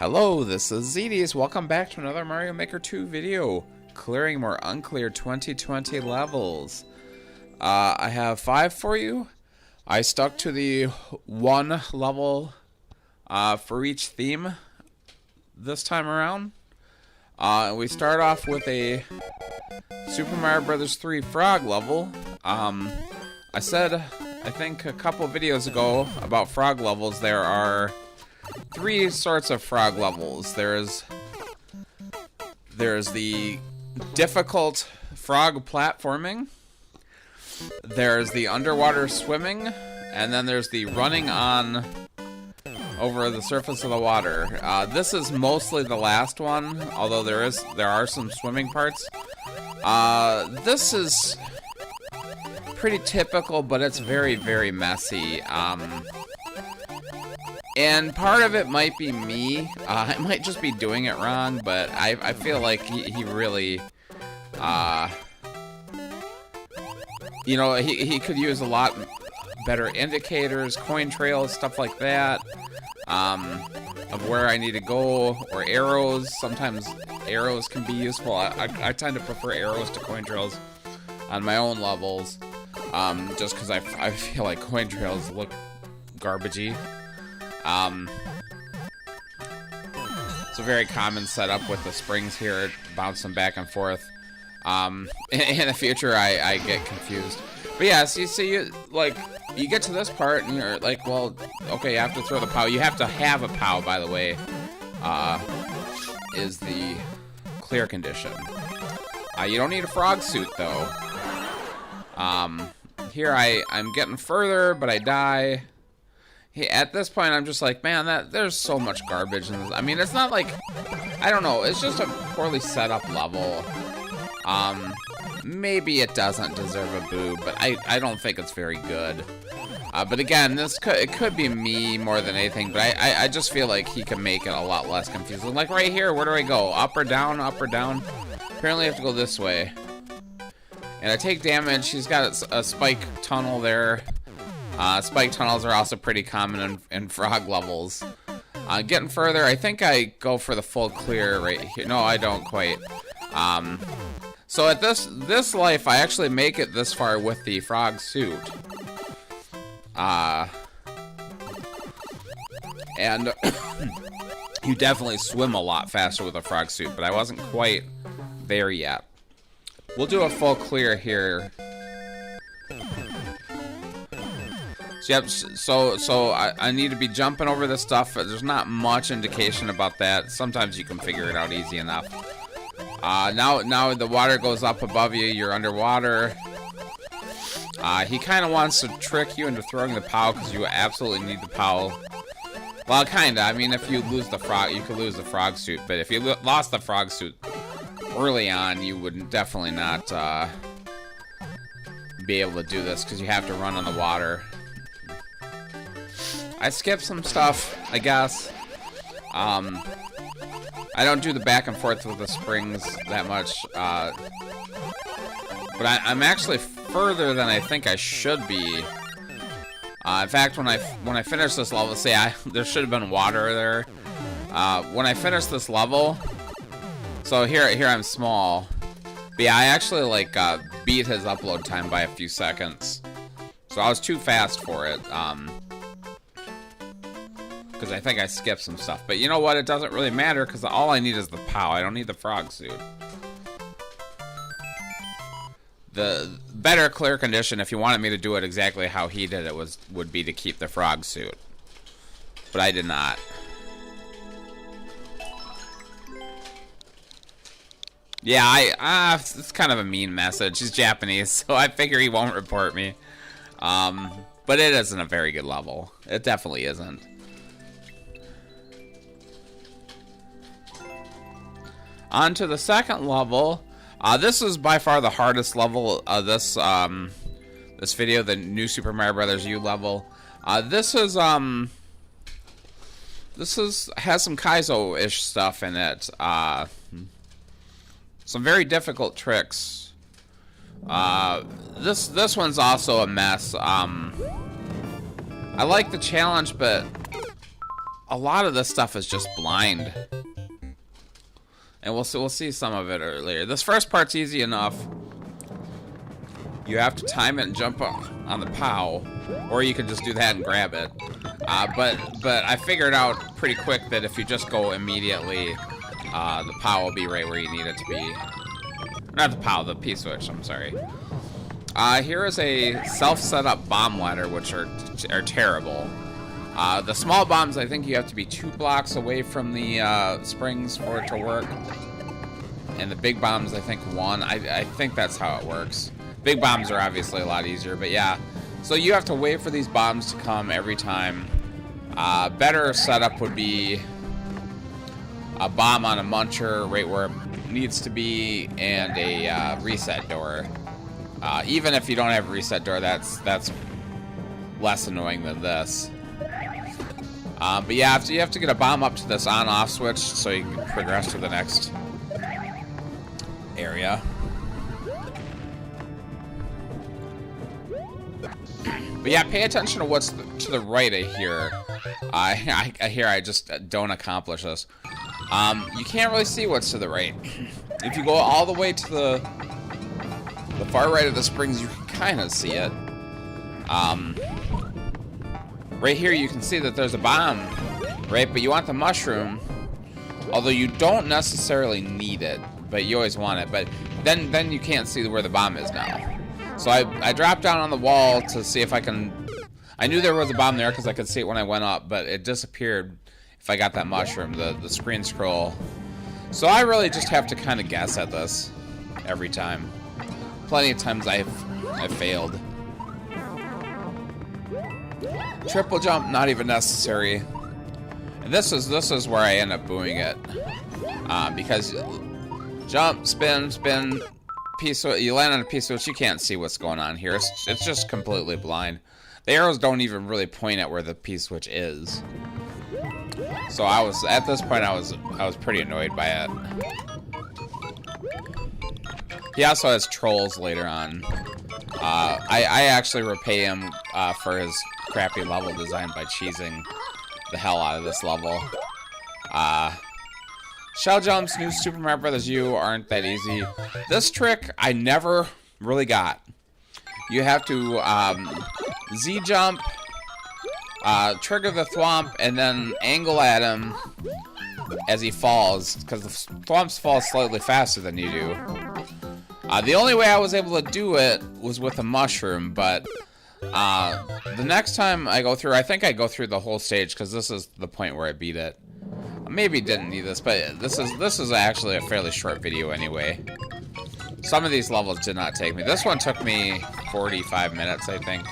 Hello, this is Zedis. Welcome back to another Mario Maker 2 video. Clearing more Uncleared 2020 levels. I have 5 for you. I stuck to the 1 level for each theme this time around. We start off with a Super Mario Bros. 3 frog level. I said, I think a couple videos ago about frog levels, there are 3 sorts of frog levels. There's the difficult frog platforming, there's the underwater swimming, and then there's the running on over the surface of the water. This is mostly the last one, although there are some swimming parts. This is pretty typical, but it's very, very messy. And part of it might be me. I might just be doing it wrong, but I feel like he really, you know, he could use a lot better indicators, coin trails, stuff like that, of where I need to go, or arrows. Sometimes arrows can be useful. I tend to prefer arrows to coin trails on my own levels, just because I feel like coin trails look garbagey. It's a very common setup with the springs here, bouncing back and forth. In the future, I get confused. But yeah, so you get to this part and you're like, well, okay, you have to throw the POW. You have to have a POW, by the way, is the clear condition. You don't need a frog suit, though. Here I'm getting further, but I die. At this point, I'm just like, man, there's so much garbage in this. I mean, it's not like, I don't know, it's just a poorly set up level. Maybe it doesn't deserve a boo, but I don't think it's very good. But again, it could be me more than anything, but I just feel like he can make it a lot less confusing. Like right here, where do I go? Up or down, up or down? Apparently I have to go this way. And I take damage. He's got a spike tunnel there. Spike tunnels are also pretty common in frog levels. Getting further, I think I go for the full clear right here. No, I don't quite. So at this life, I actually make it this far with the frog suit. And you definitely swim a lot faster with a frog suit, but I wasn't quite there yet. We'll do a full clear here. Yep, so I need to be jumping over this stuff. There's not much indication about that. Sometimes you can figure it out easy enough. Now the water goes up above you. You're underwater. He kind of wants to trick you into throwing the POW because you absolutely need the POW. Well, kinda. I mean, if you lose the frog, you could lose the frog suit. But if you lost the frog suit early on, you would definitely not be able to do this because you have to run on the water. I skipped some stuff, I guess. I don't do the back and forth with the springs that much, but I'm actually further than I think I should be. In fact, when I finish this level, there should have been water there. When I finish this level, so here I'm small. But yeah, I actually beat his upload time by a few seconds, so I was too fast for it. Because I think I skipped some stuff. But you know what? It doesn't really matter because all I need is the POW. I don't need the frog suit. The better clear condition, if you wanted me to do it exactly how he did it, would be to keep the frog suit. But I did not. Yeah, it's kind of a mean message. He's Japanese, so I figure he won't report me. But it isn't a very good level. It definitely isn't. On to the second level. This is by far the hardest level of this video, the new Super Mario Bros. U level. This has some kaizo-ish stuff in it. Some very difficult tricks. This one's also a mess. I like the challenge, but a lot of this stuff is just blind. And we'll see some of it earlier. This first part's easy enough. You have to time it and jump on the POW, or you can just do that and grab it. But I figured out pretty quick that if you just go immediately, the POW will be right where you need it to be. Not the POW, the P-switch, I'm sorry. Here is a self-set-up bomb ladder, which are terrible. The small bombs, I think you have to be 2 blocks away from the springs for it to work. And the big bombs, I think 1. I think that's how it works. Big bombs are obviously a lot easier, but yeah. So you have to wait for these bombs to come every time. Better setup would be a bomb on a muncher right where it needs to be, and a reset door. Even if you don't have a reset door, that's less annoying than this. But yeah, you have to get a bomb up to this on-off switch so you can progress to the next area. But yeah, pay attention to what's to the right of here. I just don't accomplish this. You can't really see what's to the right. If you go all the way to the far right of the springs, you can kind of see it. Right here, you can see that there's a bomb, right? But you want the mushroom, although you don't necessarily need it, but you always want it. But then you can't see where the bomb is now. So I dropped down on the wall to see if I can... I knew there was a bomb there because I could see it when I went up, but it disappeared if I got that mushroom, the screen scroll. So I really just have to kind of guess at this every time. Plenty of times I've failed. Triple jump, not even necessary. And this is where I end up booing it. Because jump, spin, spin... you land on a piece which you can't see what's going on here. It's just completely blind. The arrows don't even really point at where the P-switch is. So at this point I was pretty annoyed by it. He also has trolls later on. I actually repay him for his crappy level design by cheesing the hell out of this level. Shell jumps, new Super Mario Bros. U aren't that easy. This trick I never really got. You have to Z jump, trigger the thwomp, and then angle at him as he falls, because the thwomps fall slightly faster than you do. The only way I was able to do it was with a mushroom, but the next time I go through, I think I go through the whole stage, because this is the point where I beat it. Maybe didn't need this, but this is actually a fairly short video anyway. Some of these levels did not take me. This one took me 45 minutes, I think.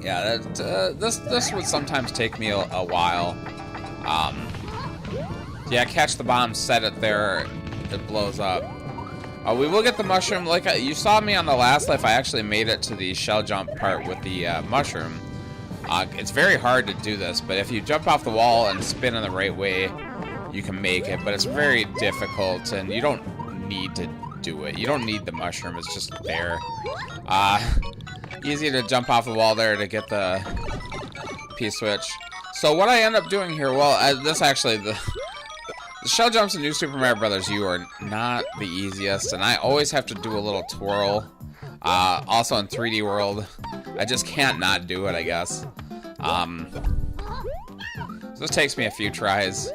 Yeah, this would sometimes take me a while. Yeah, catch the bomb, set it there, it blows up. We will get the mushroom. Like you saw me on the last life, I actually made it to the shell jump part with the mushroom. It's very hard to do this, but if you jump off the wall and spin in the right way, you can make it, but it's very difficult, and you don't need to do it. You don't need the mushroom, it's just there. Easy to jump off the wall there to get the P-switch. So what I end up doing here, well, this actually, the shell jumps in New Super Mario Bros. U are not the easiest, and I always have to do a little twirl. Also in 3D World, I just can't not do it, I guess. So this takes me a few tries.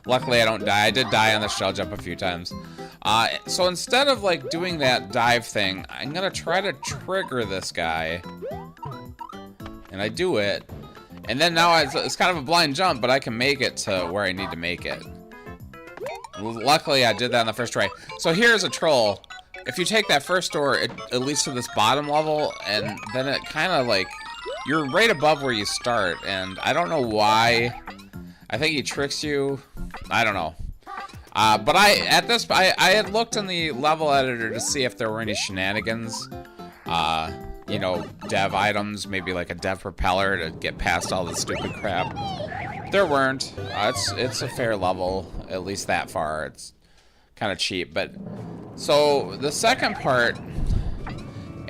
Luckily I don't die. I did die on the shell jump a few times. So instead of like doing that dive thing, I'm gonna try to trigger this guy. And I do it. And then now it's kind of a blind jump, but I can make it to where I need to make it. Luckily I did that on the first try. So here's a troll. If you take that first door, it leads to this bottom level, and then it kind of like, you're right above where you start, and I don't know why. I think he tricks you. I don't know. But I had looked in the level editor to see if there were any shenanigans. You know, dev items, maybe like a dev propeller to get past all the stupid crap. There weren't. It's a fair level, at least that far. It's kind of cheap, but... So, the second part,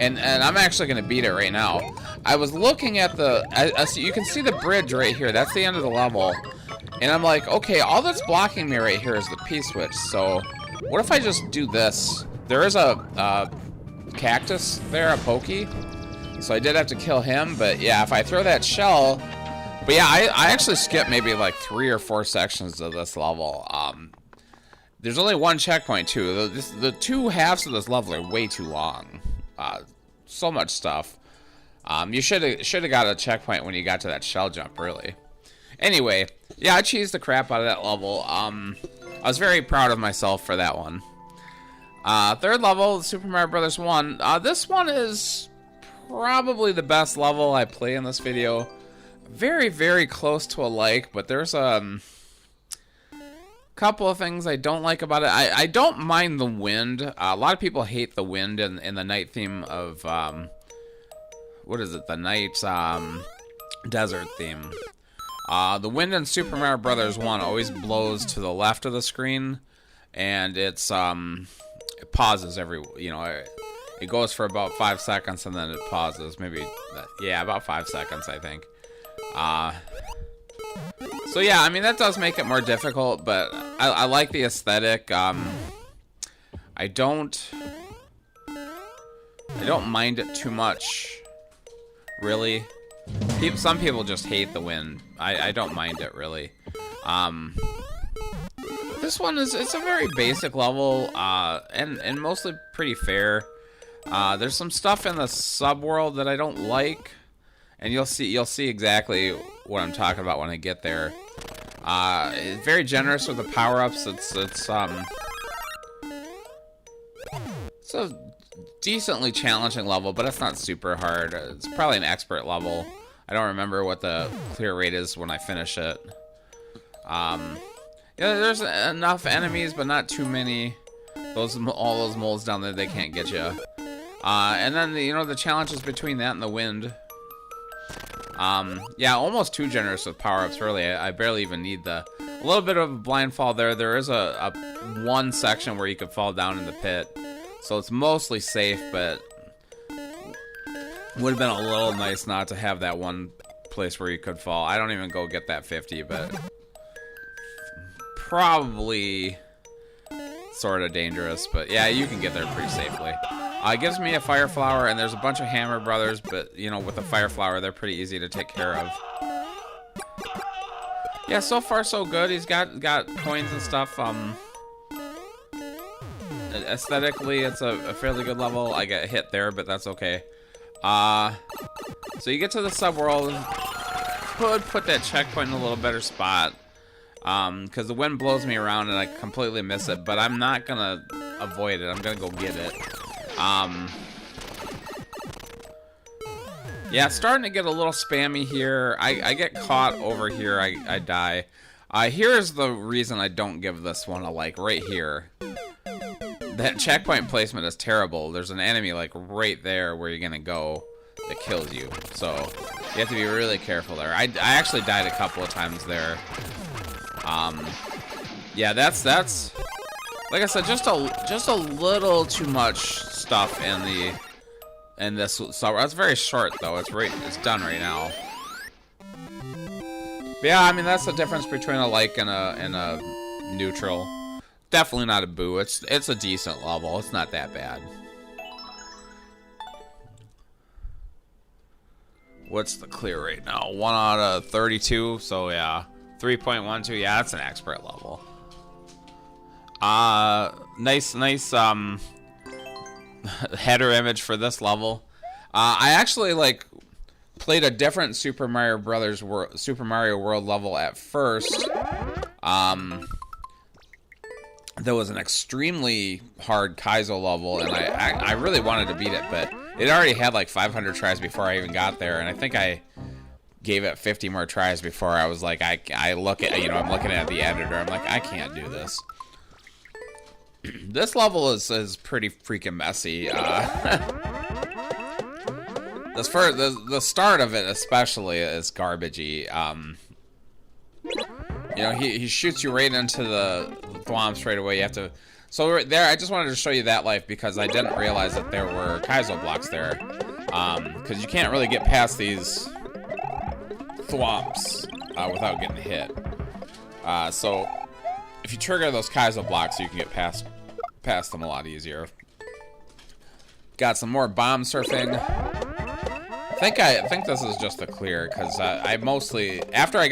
And I'm actually going to beat it right now. I was looking at the... you can see the bridge right here. That's the end of the level. And I'm like, okay, all that's blocking me right here is the P-switch. So, what if I just do this? There is a cactus there, a pokey. So I did have to kill him. But yeah, if I throw that shell... But yeah, I actually skipped maybe like 3 or 4 sections of this level. There's only one checkpoint, too. The 2 halves of this level are way too long. So much stuff. You should have got a checkpoint when you got to that shell jump, really. Anyway, yeah, I cheesed the crap out of that level. I was very proud of myself for that one. Third level, Super Mario Bros. 1. This one is probably the best level I play in this video. Very, very close to a like, but there's couple of things I don't like about it. I don't mind the wind. A lot of people hate the wind in the night theme of what is it? The night desert theme. The wind in Super Mario Bros. 1 always blows to the left of the screen, and it pauses every, it goes for about 5 seconds and then it pauses. Maybe, yeah, about 5 seconds, I think. So yeah, I mean, that does make it more difficult, but I like the aesthetic. I don't mind it too much, really. Some people just hate the wind. I don't mind it, really. This one it's a very basic level, and mostly pretty fair. There's some stuff in the subworld that I don't like. And you'll see exactly what I'm talking about when I get there. It's very generous with the power-ups. It's a decently challenging level, but it's not super hard. It's probably an expert level. I don't remember what the clear rate is when I finish it. Yeah, there's enough enemies, but not too many. All those moles down there, they can't get you. And then the challenges between that and the wind. Yeah, almost too generous with power-ups, really. I barely even need a little bit of a blind fall there. There is a one section where you could fall down in the pit. So it's mostly safe, but would have been a little nice not to have that one place where you could fall. I don't even go get that 50, but probably sort of dangerous. But yeah, you can get there pretty safely. It gives me a fire flower, and there's a bunch of Hammer Brothers, but, with the fire flower, they're pretty easy to take care of. Yeah, so far so good. He's got coins and stuff. Aesthetically, it's a fairly good level. I get hit there, but that's okay. So you get to the subworld. Could put that checkpoint in a little better spot. Because the wind blows me around, and I completely miss it, but I'm not gonna avoid it. I'm gonna go get it. Yeah, it's starting to get a little spammy here. I get caught over here. I die. Here's the reason I don't give this one a like, right here. That checkpoint placement is terrible. There's an enemy like right there where you're gonna go that kills you. So you have to be really careful there. I actually died a couple of times there. Yeah, that's like I said, just a little too much stuff in this. So it's very short though. It's done right now. But yeah, I mean that's the difference between a like and a neutral. Definitely not a boo. It's a decent level. It's not that bad. What's the clear rate now? 1 out of 32. So yeah, 3.12. Yeah, that's an expert level. Nice header image for this level. I actually played a different Super Mario World level at first. There was an extremely hard kaizo level, and I really wanted to beat it, but it already had like 500 tries before I even got there, and I think I gave it 50 more tries before I was like, I'm looking at the editor, I'm like, I can't do this. This level is pretty freaking messy. The start of it especially is garbagey. He shoots you right into the thwomp straight away. You have to So there, I just wanted to show you that life because I didn't realize that there were kaizo blocks there. Because you can't really get past these thwomps without getting hit. So if you trigger those kaizo blocks, you can get past them a lot easier. Got some more bomb surfing. I think this is just a clear because I mostly after I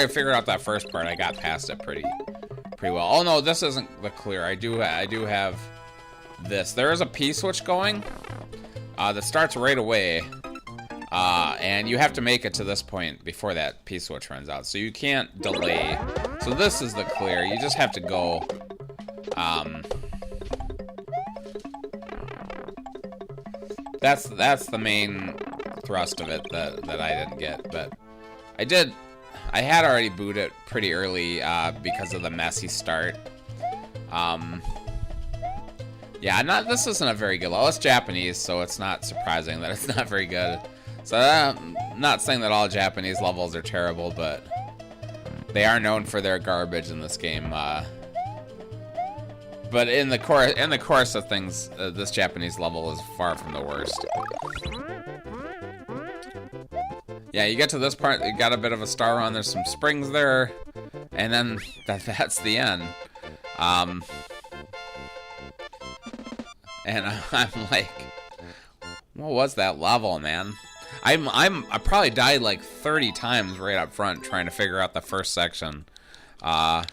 figured out that first part, I got past it pretty well. Oh no, this isn't the clear. I do have this. There is a P switch going that starts right away, and you have to make it to this point before that P switch runs out. So you can't delay. So this is the clear. You just have to go. That's the main thrust of it that I didn't get, but I had already booted pretty early because of the messy start. Yeah, this isn't a very good level. It's Japanese, so it's not surprising that it's not very good. So I'm not saying that all Japanese levels are terrible, but they are known for their garbage in this game. But in the course of things, this Japanese level is far from the worst. Yeah, you get to this part, you got a bit of a star run. There's some springs there, and then that's the end. And I'm like, what was that level, man? I probably died like 30 times right up front trying to figure out the first section. That's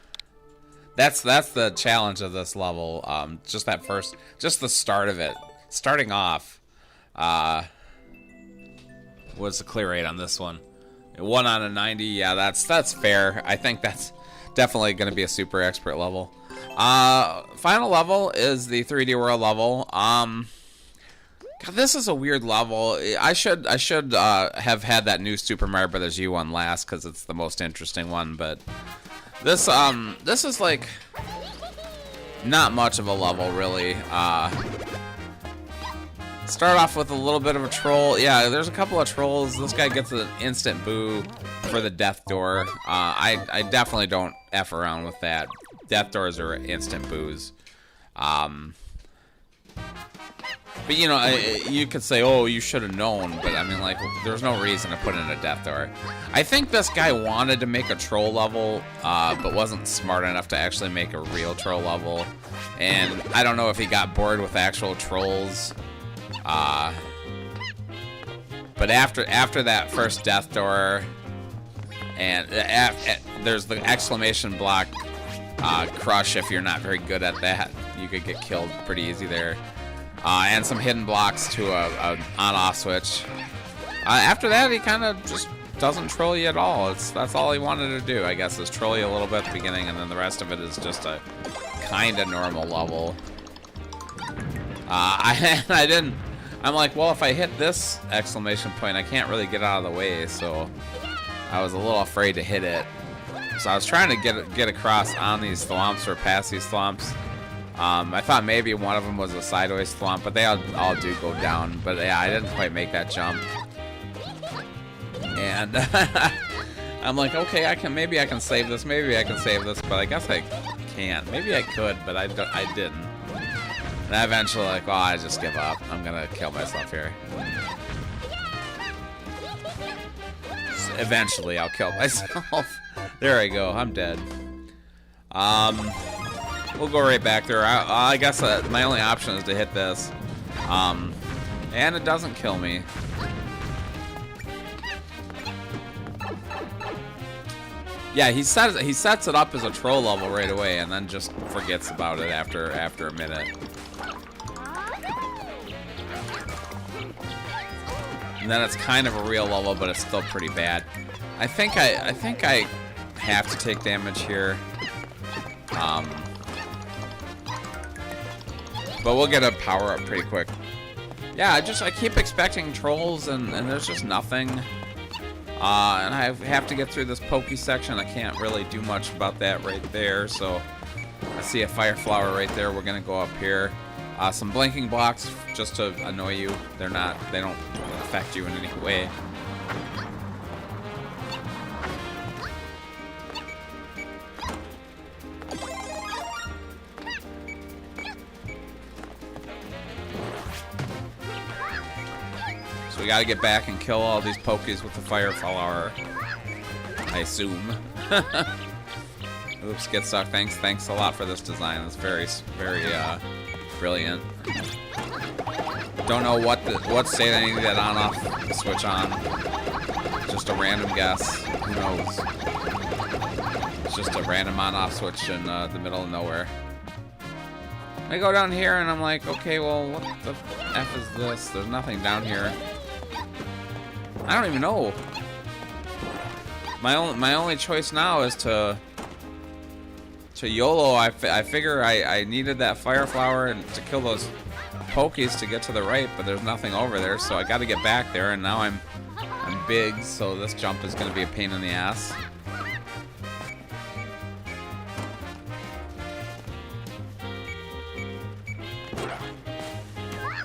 the challenge of this level. Just the start of it. Starting off, was the clear rate on this one. 1 out of 90. Yeah, that's fair. I think that's definitely going to be a super expert level. Final level is the 3D world level. God, this is a weird level. I should have had that new Super Mario Brothers U one last because it's the most interesting one, but. This is like not much of a level really. Start off with a little bit of a troll. Yeah, there's a couple of trolls. This guy gets an instant boo for the death door. I definitely don't F around with that. Death doors are instant boos. But you know, you could say, oh, you should have known, but I mean, like, there's no reason to put in a death door. I think this guy wanted to make a troll level, but wasn't smart enough to actually make a real troll level. And I don't know if he got bored with actual trolls. But after that first death door, and there's the exclamation block crush. If you're not very good at that, you could get killed pretty easy there. And some hidden blocks to a on-off switch. After that, he kind of just doesn't troll you at all. That's all he wanted to do, I guess, is troll you a little bit at the beginning, and then the rest of it is just a kind of normal level. I'm like, well, if I hit this exclamation point, I can't really get out of the way, so I was a little afraid to hit it. So I was trying to get across on these thwomps or past these thwomps. I thought maybe one of them was a sideways thwomp, but they all do go down. But yeah, I didn't quite make that jump. And I'm like, okay, maybe I can save this, but I guess I can't. Maybe I could, but I didn't. And I eventually like, well, I just give up. I'm gonna kill myself here. So eventually, I'll kill myself. There I go. I'm dead. We'll go right back there. I guess my only option is to hit this. And it doesn't kill me. Yeah, he sets it up as a troll level right away and then just forgets about it after a minute. And then it's kind of a real level, but it's still pretty bad. I think I have to take damage here. But we'll get a power up pretty quick. Yeah, I keep expecting trolls and there's just nothing. And I have to get through this pokey section. I can't really do much about that right there. So I see a fire flower right there. We're gonna go up here. Some blinking blocks just to annoy you. They don't affect you in any way. we gotta get back and kill all these Pokies with the fire flower. I assume. Oops, get stuck. Thanks a lot for this design. It's very brilliant. Don't know what state I need that on-off switch on. Just a random guess. Who knows? It's just a random on-off switch in the middle of nowhere. I go down here and I'm like, okay, well, what the F is this? There's nothing down here. I don't even know. My only choice now is to YOLO. I figure I needed that fire flower and to kill those Pokies to get to the right, but there's nothing over there, so I got to get back there. And now I'm big, so this jump is going to be a pain in the ass.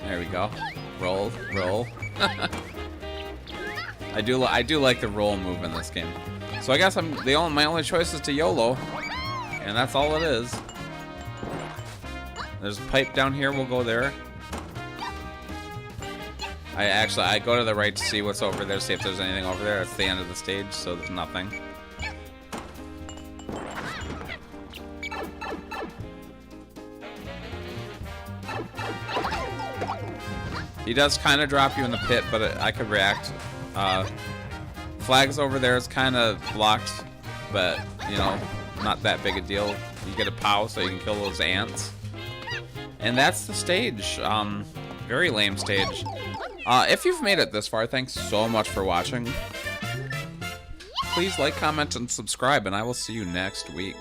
There we go. Roll, roll. I do like the roll move in this game. So I guess my only choice is to YOLO, and that's all it is. There's a pipe down here. We'll go there. I go to the right to see what's over there, see if there's anything over there. It's the end of the stage, so there's nothing. He does kind of drop you in the pit, but I could react. Flags over there is kind of blocked, but, you know, not that big a deal. You get a POW so you can kill those ants. And that's the stage. Very lame stage. If you've made it this far, thanks so much for watching. Please like, comment, and subscribe, and I will see you next week.